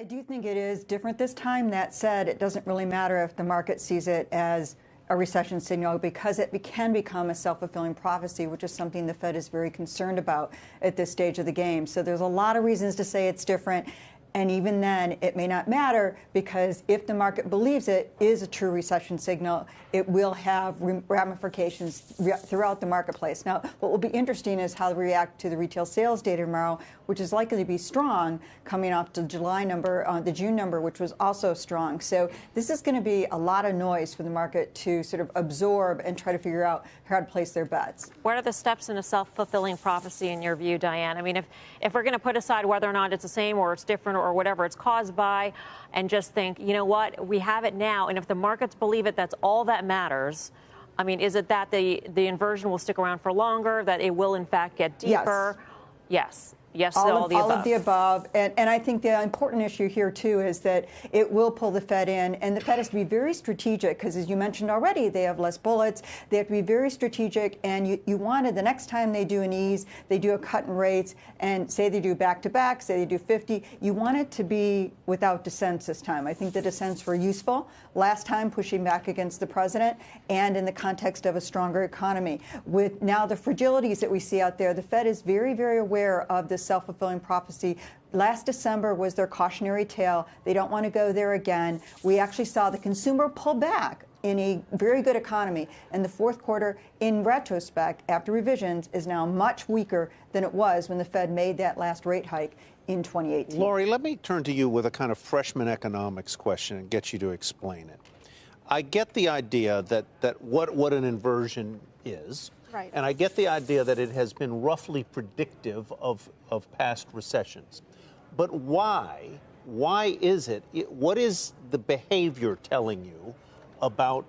I do think it is different this time. That said, it doesn't really matter if the market sees it as a recession signal because it can become a self-fulfilling prophecy, which is something the Fed is very concerned about at this stage of the game. So there's a lot of reasons to say it's different. And even then, it may not matter because if the market believes it is a true recession signal, it will have ramifications throughout the marketplace. Now, what will be interesting is how they react to the retail sales data tomorrow, which is likely to be strong coming off the July number, the June number, which was also strong. So this is going to be a lot of noise for the market to sort of absorb and try to figure out how to place their bets. What are the steps in a self-fulfilling prophecy in your view, Diane? I mean, if we're going to put aside whether or not it's the same or it's different or whatever it's caused by, and just think, you know what, we have it now, and if the markets believe it, that's all that matters. I mean, is it that the inversion will stick around for longer, that it will in fact get deeper? Yes. Yes, all of the above. And I think the important issue here, too, is that it will pull the Fed in. And the Fed has to be very strategic because, as you mentioned already, they have less bullets. They have to be very strategic. And you wanted the next time they do an ease, they do a cut in rates, and say they do back-to-back, say they do 50, you want it to be without dissents this time. I think the dissents were useful last time, pushing back against the president, and in the context of a stronger economy. With now the fragilities that we see out there, the Fed is very, very aware of this self-fulfilling prophecy. Last December was their cautionary tale. They don't want to go there again. We actually saw the consumer pull back in a very good economy. And the fourth quarter, in retrospect, after revisions, is now much weaker than it was when the Fed made that last rate hike in 2018. Lori, let me turn to you with a kind of freshman economics question and get you to explain it. I get the idea that what an inversion is. Right. And I get the idea that it has been roughly predictive of past recessions. But why? Why is it? What is the behavior telling you about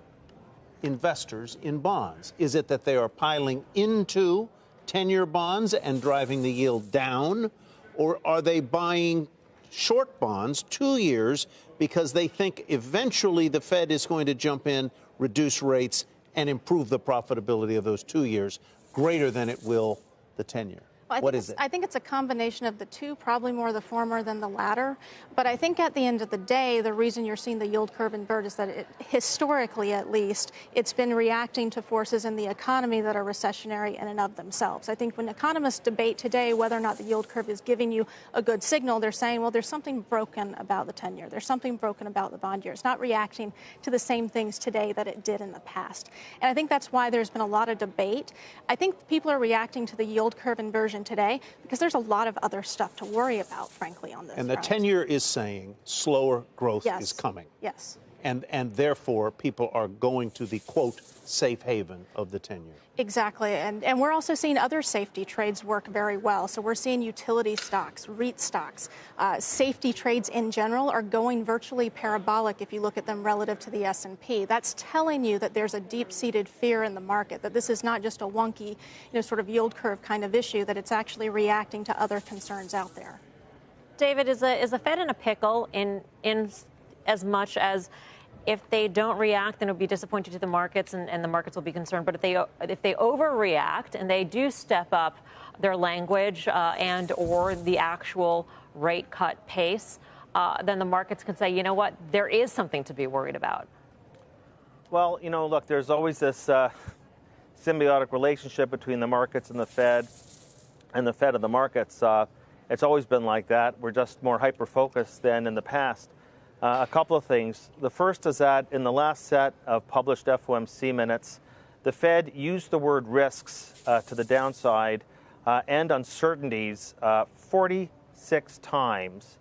investors in bonds? Is it that they are piling into 10-year bonds and driving the yield down? Or are they buying short bonds, 2 years, because they think eventually the Fed is going to jump in, reduce rates, and improve the profitability of those 2 years greater than it will the 10-year? What is it? I think it's a combination of the two, probably more the former than the latter. But I think at the end of the day, the reason you're seeing the yield curve invert is that historically, at least, it's been reacting to forces in the economy that are recessionary in and of themselves. I think when economists debate today whether or not the yield curve is giving you a good signal, they're saying, well, there's something broken about the 10-year. There's something broken about the bond year. It's not reacting to the same things today that it did in the past. And I think that's why there's been a lot of debate. I think people are reacting to the yield curve inversion today because there's a lot of other stuff to worry about, frankly, on this. And the 10-year is saying slower growth Yes. is coming. Yes. And therefore, people are going to the, quote, safe haven of the 10-year. Exactly. And we're also seeing other safety trades work very well. So we're seeing utility stocks, REIT stocks, safety trades in general are going virtually parabolic if you look at them relative to the S&P. That's telling you that there's a deep-seated fear in the market, that this is not just a wonky, sort of yield curve kind of issue, that it's actually reacting to other concerns out there. David, is the Fed in a pickle in as much as if they don't react, then it'll be disappointing to the markets and the markets will be concerned. But if they overreact and they do step up their language and or the actual rate cut pace, then the markets can say, you know what, there is something to be worried about. Well, look, there's always this symbiotic relationship between the markets and the Fed and the markets. It's always been like that. We're just more hyper-focused than in the past. A couple of things. The first is that in the last set of published FOMC minutes, the Fed used the word risks to the downside and uncertainties 46 times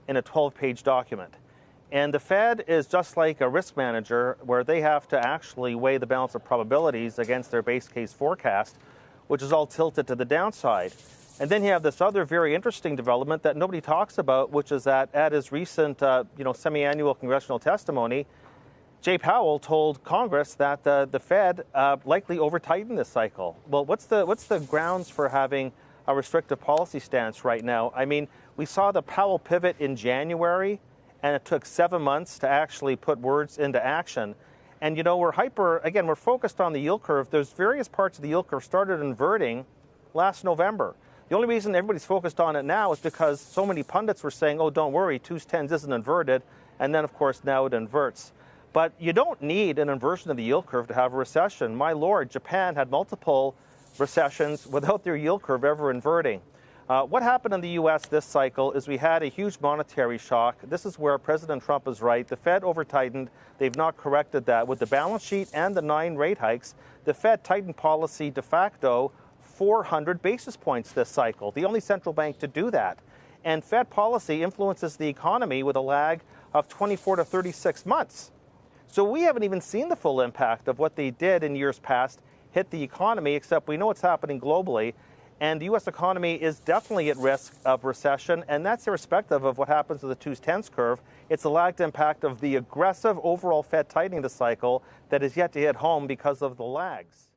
in a 12-page document. And the Fed is just like a risk manager where they have to actually weigh the balance of probabilities against their base case forecast, which is all tilted to the downside. And then you have this other very interesting development that nobody talks about, which is that at his recent, semi-annual congressional testimony, Jay Powell told Congress that the Fed likely over-tightened this cycle. Well, what's the grounds for having a restrictive policy stance right now? I mean, we saw the Powell pivot in January, and it took 7 months to actually put words into action. And, we're focused on the yield curve. There's various parts of the yield curve started inverting last November. The only reason everybody's focused on it now is because so many pundits were saying, oh, don't worry, 2s10s isn't inverted. And then, of course, now it inverts. But you don't need an inversion of the yield curve to have a recession. My lord, Japan had multiple recessions without their yield curve ever inverting. What happened in the U.S. this cycle is we had a huge monetary shock. This is where President Trump is right. The Fed over-tightened. They've not corrected that. With the balance sheet and the 9 rate hikes, the Fed tightened policy de facto 400 basis points this cycle, the only central bank to do that. And Fed policy influences the economy with a lag of 24 to 36 months. So we haven't even seen the full impact of what they did in years past hit the economy, except we know what's happening globally. And the U.S. economy is definitely at risk of recession, and that's irrespective of what happens to the 2s10s curve. It's a lagged impact of the aggressive overall Fed tightening the cycle that is yet to hit home because of the lags.